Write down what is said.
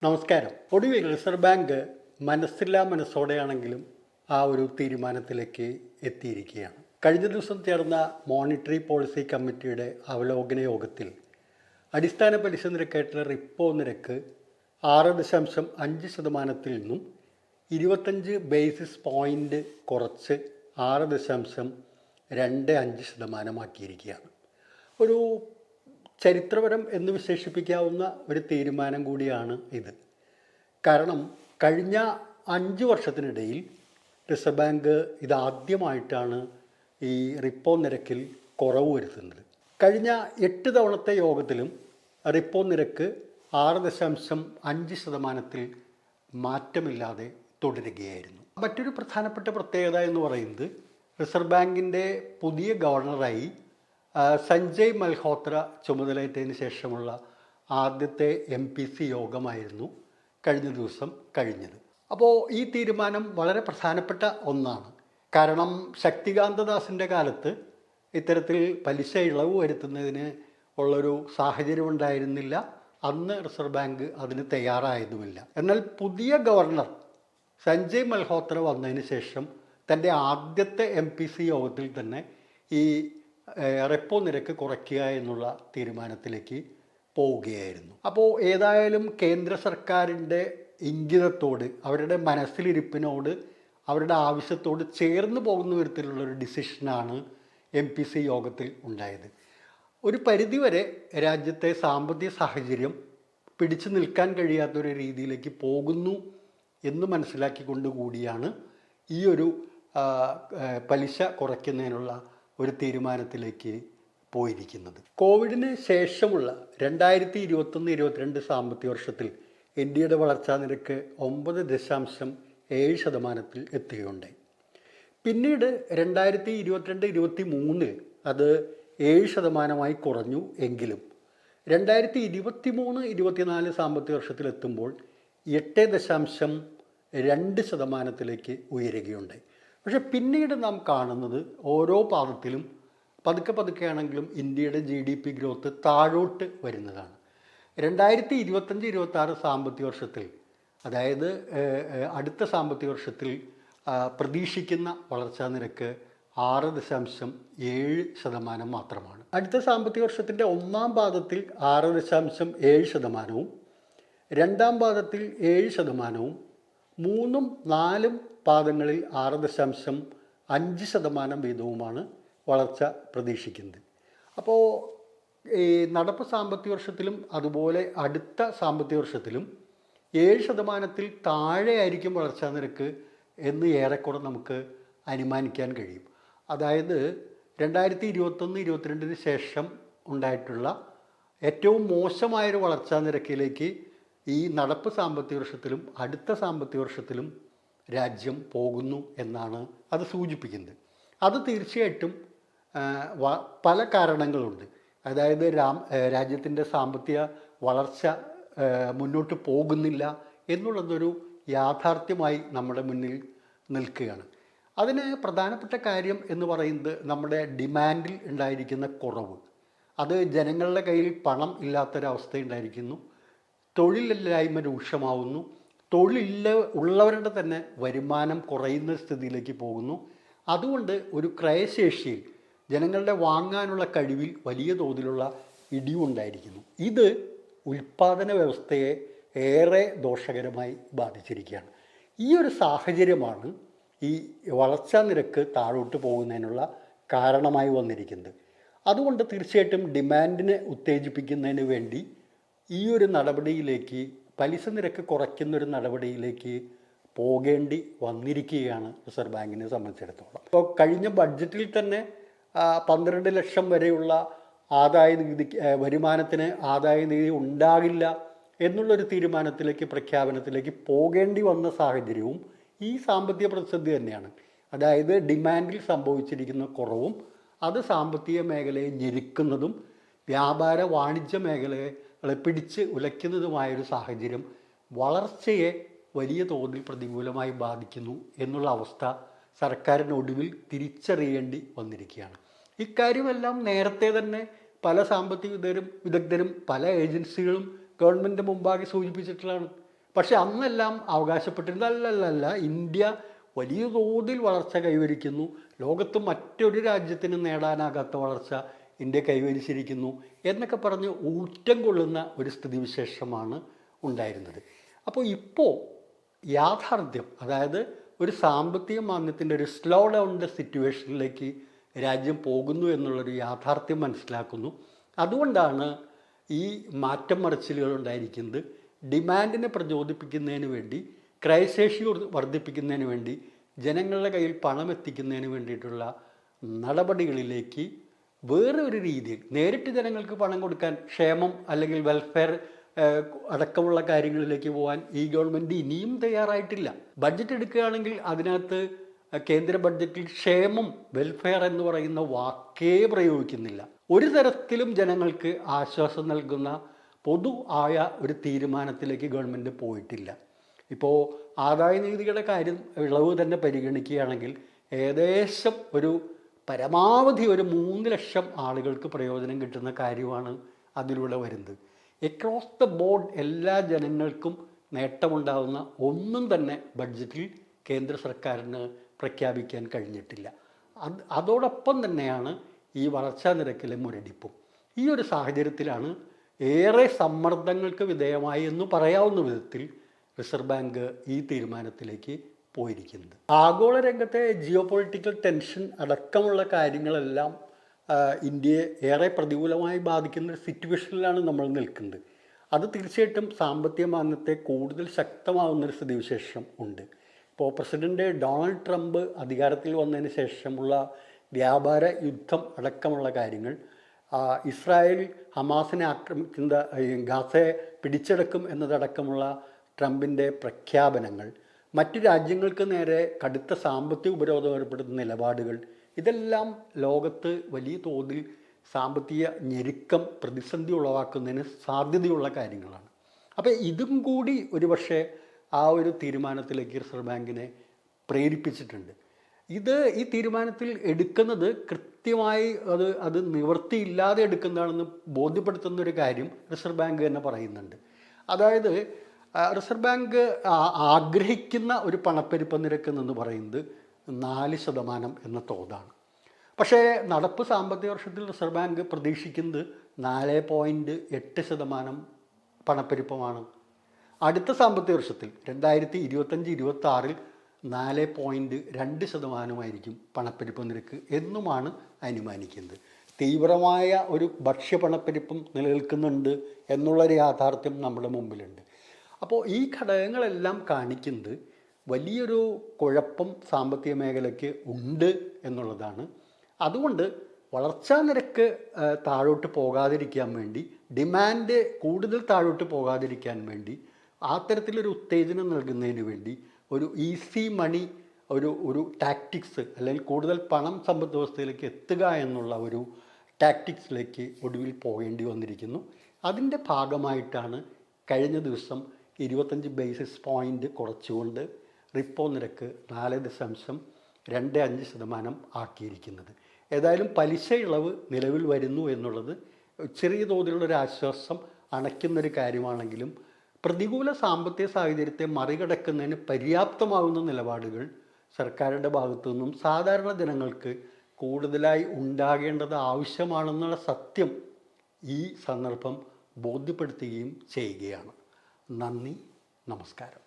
നമസ്കാരം. ഒടുവിൽ reserve bank മനസ്സില്ലാ മനസ്സോടെയാണെങ്കിലും ആ ഒരു തീരുമാനത്തിലേക്ക് എത്തിയിരിക്കുകയാണ്. കഴിഞ്ഞ ദിവസം ചേർന്ന മോണിറ്ററി പോളിസി കമ്മിറ്റിയുടെ അവലോകന യോഗത്തിൽ അടിസ്ഥാന പലിശ നിരക്കായിട്ടുള്ള റിപ്പോ നിരക്ക് 6.5% നിന്നും 25 ബേസിസ് പോയിൻ്റ് കുറച്ച് 6.25% ഒരു ചരിത്രപരം എന്ന് വിശേഷിപ്പിക്കാവുന്ന ഒരു തീരുമാനം കൂടിയാണ് ഇത്. കാരണം കഴിഞ്ഞ 5 വർഷത്തിനിടയിൽ റിസർവ് ബാങ്ക് ഇതാദ്യമായിട്ടാണ് ഈ റിപ്പോ നിരക്കിൽ കുറവ് വരുത്തുന്നത്. കഴിഞ്ഞ 8 തവണത്തെ യോഗത്തിലും റിപ്പോ നിരക്ക് 6.5% മാറ്റമില്ലാതെ തുടരുകയായിരുന്നു. മറ്റൊരു പ്രധാനപ്പെട്ട പ്രത്യേകത എന്ന് പറയുന്നത് റിസർവ് ബാങ്കിൻ്റെ പുതിയ ഗവർണറായി സഞ്ജയ് മൽഹോത്ര ചുമതലയേറ്റതിന് ശേഷമുള്ള ആദ്യത്തെ MPC യോഗമായിരുന്നു കഴിഞ്ഞ ദിവസം കഴിഞ്ഞത്. അപ്പോൾ ഈ തീരുമാനം വളരെ പ്രധാനപ്പെട്ട ഒന്നാണ്. കാരണം ശക്തികാന്തദാസിൻ്റെ കാലത്ത് ഇത്തരത്തിൽ പലിശ ഇളവ് വരുത്തുന്നതിന് ഉള്ളൊരു സാഹചര്യം ഉണ്ടായിരുന്നില്ല. അന്ന് റിസർവ് ബാങ്ക് അതിന് തയ്യാറായതുമില്ല. എന്നാൽ പുതിയ ഗവർണർ സഞ്ജയ് മൽഹോത്ര വന്നതിന് ശേഷം തൻ്റെ ആദ്യത്തെ MPC യോഗത്തിൽ തന്നെ ഈ റെപ്പോ നിരക്ക് കുറയ്ക്കുക എന്നുള്ള തീരുമാനത്തിലേക്ക് പോവുകയായിരുന്നു. അപ്പോൾ ഏതായാലും കേന്ദ്ര സർക്കാരിൻ്റെ ഇംഗിതത്തോട്, അവരുടെ മനസ്സിലിരിപ്പിനോട്, അവരുടെ ആവശ്യത്തോട് ചേർന്ന് പോകുന്ന വിധത്തിലുള്ളൊരു ഡിസിഷനാണ് MPC യോഗത്തിൽ ഉണ്ടായത്. ഒരു പരിധിവരെ രാജ്യത്തെ സാമ്പത്തിക സാഹചര്യം പിടിച്ചു നിൽക്കാൻ കഴിയാത്തൊരു രീതിയിലേക്ക് പോകുന്നു എന്ന് മനസ്സിലാക്കിക്കൊണ്ട് കൂടിയാണ് ഈ ഒരു പലിശ കുറയ്ക്കുന്നതിനുള്ള ഒരു തീരുമാനത്തിലേക്ക് പോയിരിക്കുന്നത്. കോവിഡിന് ശേഷമുള്ള 2021-22 സാമ്പത്തിക വർഷത്തിൽ ഇന്ത്യയുടെ വളർച്ചാ നിരക്ക് 9.7% എത്തുകയുണ്ടായി. പിന്നീട് 2022-23 അത് 7% കുറഞ്ഞു. എങ്കിലും 2023-24 സാമ്പത്തിക വർഷത്തിലെത്തുമ്പോൾ 8.2% ഉയരുകയുണ്ടായി. പക്ഷെ പിന്നീട് നാം കാണുന്നത് ഓരോ പാദത്തിലും പതുക്കെയാണെങ്കിലും ഇന്ത്യയുടെ GDP ഗ്രോത്ത് താഴോട്ട് വരുന്നതാണ്. 2025-26 സാമ്പത്തിക വർഷത്തിൽ, അതായത് അടുത്ത സാമ്പത്തിക വർഷത്തിൽ പ്രതീക്ഷിക്കുന്ന വളർച്ചാ നിരക്ക് 6.7% മാത്രമാണ്. അടുത്ത സാമ്പത്തിക വർഷത്തിൻ്റെ ഒന്നാം പാദത്തിൽ 6.7%, രണ്ടാം പാദത്തിൽ 7%, 3ഉം 4ഉം പാദങ്ങളിൽ 6.5% വീതവുമാണ് വളർച്ച പ്രതീക്ഷിക്കുന്നത്. അപ്പോൾ ഈ നടപ്പ് സാമ്പത്തിക വർഷത്തിലും അതുപോലെ അടുത്ത സാമ്പത്തിക വർഷത്തിലും 7% താഴെയായിരിക്കും വളർച്ചാ നിരക്ക് എന്ന് ഏറെക്കുറെ നമുക്ക് അനുമാനിക്കാൻ കഴിയും. അതായത് 2021-22 ശേഷം ഉണ്ടായിട്ടുള്ള ഏറ്റവും മോശമായൊരു വളർച്ചാ നിരക്കിലേക്ക് ഈ നടപ്പ് സാമ്പത്തിക വർഷത്തിലും അടുത്ത സാമ്പത്തിക വർഷത്തിലും രാജ്യം പോകുന്നു എന്നാണ് അത് സൂചിപ്പിക്കുന്നത്. അത് തീർച്ചയായിട്ടും പല കാരണങ്ങളുണ്ട്. അതായത് രാജ്യത്തിൻ്റെ സാമ്പത്തിക വളർച്ച മുന്നോട്ട് പോകുന്നില്ല എന്നുള്ളതൊരു യാഥാർത്ഥ്യമായി നമ്മുടെ മുന്നിൽ നിൽക്കുകയാണ്. അതിന് പ്രധാനപ്പെട്ട കാര്യം എന്ന് പറയുന്നത് നമ്മുടെ ഡിമാൻഡിൽ ഉണ്ടായിരിക്കുന്ന കുറവ്. അത് ജനങ്ങളുടെ കയ്യിൽ പണം ഇല്ലാത്തൊരവസ്ഥ ഉണ്ടായിരിക്കുന്നു. തൊഴിലില്ലായ്മ രൂക്ഷമാവുന്നു. ഉള്ളവരുടെ തന്നെ വരുമാനം കുറയുന്ന സ്ഥിതിയിലേക്ക് പോകുന്നു. അതുകൊണ്ട് ഒരു ക്രയശേഷിയിൽ, ജനങ്ങളുടെ വാങ്ങാനുള്ള കഴിവിൽ വലിയ തോതിലുള്ള ഇടിവുണ്ടായിരിക്കുന്നു. ഇത് ഉൽപ്പാദന വ്യവസ്ഥയെ ഏറെ ദോഷകരമായി ബാധിച്ചിരിക്കുകയാണ്. ഈ ഒരു സാഹചര്യമാണ് ഈ വളർച്ചാ നിരക്ക് താഴോട്ട് പോകുന്നതിനുള്ള കാരണമായി വന്നിരിക്കുന്നത്. അതുകൊണ്ട് തീർച്ചയായിട്ടും ഡിമാൻഡിനെ ഉത്തേജിപ്പിക്കുന്നതിന് വേണ്ടി ഈ ഒരു നടപടിയിലേക്ക്, പലിശ നിരക്ക് കുറയ്ക്കുന്നൊരു നടപടിയിലേക്ക് പോകേണ്ടി വന്നിരിക്കുകയാണ് റിസർവ് ബാങ്കിനെ സംബന്ധിച്ചിടത്തോളം. ഇപ്പോൾ കഴിഞ്ഞ ബഡ്ജറ്റിൽ തന്നെ 12 ലക്ഷം വരെയുള്ള വരുമാനത്തിന് ആദായ നികുതി ഉണ്ടാകില്ല എന്നുള്ളൊരു പ്രഖ്യാപനത്തിലേക്ക് പോകേണ്ടി വന്ന സാഹചര്യവും ഈ സാമ്പത്തിക പ്രതിസന്ധി തന്നെയാണ്. അതായത് ഡിമാൻഡിൽ സംഭവിച്ചിരിക്കുന്ന കുറവും അത് സാമ്പത്തിക മേഖലയെ ഞെരുക്കുന്നതും വ്യാപാര വാണിജ്യ മേഖലകളെ പിടിച്ച് ഉലയ്ക്കുന്നതുമായൊരു സാഹചര്യം വളർച്ചയെ വലിയ തോതിൽ പ്രതികൂലമായി ബാധിക്കുന്നു എന്നുള്ള അവസ്ഥ സർക്കാരിനൊടുവിൽ തിരിച്ചറിയേണ്ടി വന്നിരിക്കുകയാണ്. ഇക്കാര്യമെല്ലാം നേരത്തെ തന്നെ പല സാമ്പത്തിക വിദഗ്ധരും പല ഏജൻസികളും ഗവൺമെൻറ് മുമ്പാകെ സൂചിപ്പിച്ചിട്ടുള്ളതാണ്. പക്ഷെ അന്നെല്ലാം അവകാശപ്പെട്ടിരുന്നത് അല്ലല്ല, ഇന്ത്യ വലിയ തോതിൽ വളർച്ച കൈവരിക്കുന്നു, ലോകത്ത് മറ്റൊരു രാജ്യത്തിന് നേടാനാകാത്ത വളർച്ച ഇന്ത്യ കൈവരിച്ചിരിക്കുന്നു എന്നൊക്കെ പറഞ്ഞ് ഊറ്റം കൊള്ളുന്ന ഒരു സ്ഥിതിവിശേഷമാണ് ഉണ്ടായിരുന്നത്. അപ്പോൾ ഇപ്പോൾ യാഥാർത്ഥ്യം, അതായത് ഒരു സാമ്പത്തിക മാന്ദ്യത്തിൻ്റെ ഒരു സ്ലോ ഡൗണിൻ്റെ സിറ്റുവേഷനിലേക്ക് രാജ്യം പോകുന്നു എന്നുള്ളൊരു യാഥാർത്ഥ്യം മനസ്സിലാക്കുന്നു. അതുകൊണ്ടാണ് ഈ മാറ്റം മറിച്ചിലുകൾ ഉണ്ടായിരിക്കുന്നത്. ഡിമാൻഡിനെ പ്രചോദിപ്പിക്കുന്നതിന് വേണ്ടി, ക്രയശേഷി വർദ്ധിപ്പിക്കുന്നതിന് വേണ്ടി, ജനങ്ങളുടെ കയ്യിൽ പണം എത്തിക്കുന്നതിന് വേണ്ടിയിട്ടുള്ള നടപടികളിലേക്ക് വേറെ ഒരു രീതിയിൽ നേരിട്ട് ജനങ്ങൾക്ക് പണം കൊടുക്കാൻ, ക്ഷേമം അല്ലെങ്കിൽ വെൽഫെയർ അടക്കമുള്ള കാര്യങ്ങളിലേക്ക് പോകാൻ ഈ ഗവൺമെൻറ് ഇനിയും തയ്യാറായിട്ടില്ല. ബഡ്ജറ്റ് എടുക്കുകയാണെങ്കിൽ അതിനകത്ത് കേന്ദ്ര ബഡ്ജറ്റിൽ ക്ഷേമം, വെൽഫെയർ എന്ന് പറയുന്ന വാക്കേ പ്രയോഗിക്കുന്നില്ല. ഒരു തരത്തിലും ജനങ്ങൾക്ക് ആശ്വാസം നൽകുന്ന പൊതു ആയ ഒരു തീരുമാനത്തിലേക്ക് ഗവൺമെൻറ് പോയിട്ടില്ല. ഇപ്പോൾ ആദായ നികുതിയുടെ കാര്യം ഇളവ് തന്നെ പരിഗണിക്കുകയാണെങ്കിൽ ഏകദേശം ഒരു പരമാവധി ഒരു 3 ലക്ഷം ആളുകൾക്ക് പ്രയോജനം കിട്ടുന്ന കാര്യമാണ് അതിലൂടെ വരുന്നത്. എക്രോസ് ദ ബോർഡ് എല്ലാ ജനങ്ങൾക്കും നേട്ടമുണ്ടാകുന്ന ഒന്നും തന്നെ ബഡ്ജറ്റിൽ കേന്ദ്ര സർക്കാരിന് പ്രഖ്യാപിക്കാൻ കഴിഞ്ഞിട്ടില്ല. അതോടൊപ്പം തന്നെയാണ് ഈ വളർച്ചാ നിരക്കിലെ മുരടിപ്പും. ഈ ഒരു സാഹചര്യത്തിലാണ് ഏറെ സമ്മർദ്ദങ്ങൾക്ക് വിധേയമായി എന്ന് പറയാവുന്ന വിധത്തിൽ റിസർവ് ബാങ്ക് ഈ തീരുമാനത്തിലേക്ക് പോയിരിക്കുന്നത്. ആഗോള രംഗത്തെ ജിയോ പൊളിറ്റിക്കൽ ടെൻഷൻ അടക്കമുള്ള കാര്യങ്ങളെല്ലാം ഇന്ത്യയെ ഏറെ പ്രതികൂലമായി ബാധിക്കുന്ന ഒരു സിറ്റുവേഷനിലാണ് നമ്മൾ നിൽക്കുന്നത്. അത് തീർച്ചയായിട്ടും സാമ്പത്തിക മാന്ദ്യത്തെ കൂടുതൽ ശക്തമാകുന്നൊരു സ്ഥിതിവിശേഷം ഉണ്ട്. ഇപ്പോൾ പ്രസിഡന്റ് ഡൊണാൾഡ് ട്രംപ് അധികാരത്തിൽ വന്നതിന് ശേഷമുള്ള വ്യാപാര യുദ്ധം അടക്കമുള്ള കാര്യങ്ങൾ, ഇസ്രായേൽ ഹമാസിനെ ആക്രമിക്കുന്ന, ഗാസയെ പിടിച്ചെടുക്കും എന്നതടക്കമുള്ള ട്രംപിൻ്റെ പ്രഖ്യാപനങ്ങൾ, മറ്റു രാജ്യങ്ങൾക്ക് നേരെ കടുത്ത സാമ്പത്തിക ഉപരോധം ഏർപ്പെടുത്തുന്ന നിലപാടുകൾ, ഇതെല്ലാം ലോകത്ത് വലിയ തോതിൽ സാമ്പത്തിക ഞെരുക്കം, പ്രതിസന്ധി ഉളവാക്കുന്നതിന് സാധ്യതയുള്ള കാര്യങ്ങളാണ്. അപ്പോൾ ഇതും കൂടി ഒരുപക്ഷെ ആ ഒരു തീരുമാനത്തിലേക്ക് റിസർവ് ബാങ്കിനെ പ്രേരിപ്പിച്ചിട്ടുണ്ട്. ഈ തീരുമാനത്തിൽ എടുക്കുന്നത് കൃത്യമായി അത് നിവൃത്തിയില്ലാതെ എടുക്കുന്നതാണെന്ന് ബോധ്യപ്പെടുത്തുന്ന ഒരു കാര്യം റിസർവ് ബാങ്ക് തന്നെ പറയുന്നുണ്ട്. അതായത് റിസർവ് ബാങ്ക് ആഗ്രഹിക്കുന്ന ഒരു പണപ്പെരുപ്പ നിരക്ക് എന്ന് പറയുന്നത് 4% എന്ന തോതാണ്. പക്ഷേ നടപ്പ് സാമ്പത്തിക വർഷത്തിൽ റിസർവ് ബാങ്ക് പ്രതീക്ഷിക്കുന്നത് 4.8% പണപ്പെരുപ്പമാണ്. അടുത്ത സാമ്പത്തിക വർഷത്തിൽ 2025-26 4.2% പണപ്പെരുപ്പ നിരക്ക് എന്നുമാണ് അനുമാനിക്കുന്നത്. തീവ്രമായ ഒരു ഭക്ഷ്യപണപ്പെരുപ്പം നിലനിൽക്കുന്നുണ്ട് എന്നുള്ളൊരു യാഥാർത്ഥ്യം നമ്മുടെ മുമ്പിലുണ്ട്. അപ്പോൾ ഈ ഘടകങ്ങളെല്ലാം കാണിക്കുന്നത് വലിയൊരു കുഴപ്പം സാമ്പത്തിക മേഖലയ്ക്ക് ഉണ്ട് എന്നുള്ളതാണ്. അതുകൊണ്ട് വളർച്ചാ നിരക്ക് താഴോട്ട് പോകാതിരിക്കാൻ വേണ്ടി, ഡിമാൻഡ് കൂടുതൽ താഴോട്ട് പോകാതിരിക്കാൻ വേണ്ടി, അത്തരത്തിലൊരു ഉത്തേജനം നൽകുന്നതിന് വേണ്ടി ഒരു ഈസി മണി, ഒരു ടാക്ടിക്സ്, അല്ലെങ്കിൽ കൂടുതൽ പണം സമ്പദ് വ്യവസ്ഥയിലേക്ക് എത്തുക എന്നുള്ള ഒരു ടാക്ടിക്സിലേക്ക് ഒടുവിൽ പോകേണ്ടി വന്നിരിക്കുന്നു. അതിൻ്റെ ഭാഗമായിട്ടാണ് കഴിഞ്ഞ ദിവസം 25 ബേസിസ് പോയിൻ്റ് കുറച്ചുകൊണ്ട് റിപ്പോ നിരക്ക് 4.25% ആക്കിയിരിക്കുന്നത്. ഏതായാലും പലിശ ഇളവ് നിലവിൽ വരുന്നു എന്നുള്ളത് ചെറിയ തോതിലുള്ളൊരു ആശ്വാസം അണയ്ക്കുന്നൊരു കാര്യമാണെങ്കിലും പ്രതികൂല സാമ്പത്തിക സാഹചര്യത്തെ മറികടക്കുന്നതിന് പര്യാപ്തമാകുന്ന നിലപാടുകൾ സർക്കാരിൻ്റെ ഭാഗത്തു നിന്നും സാധാരണ ജനങ്ങൾക്ക് കൂടുതലായി ഉണ്ടാകേണ്ടത് ആവശ്യമാണെന്നുള്ള സത്യം ഈ സന്ദർഭം ബോധ്യപ്പെടുത്തുകയും ചെയ്യുകയാണ്. നന്ദി, നമസ്കാരം.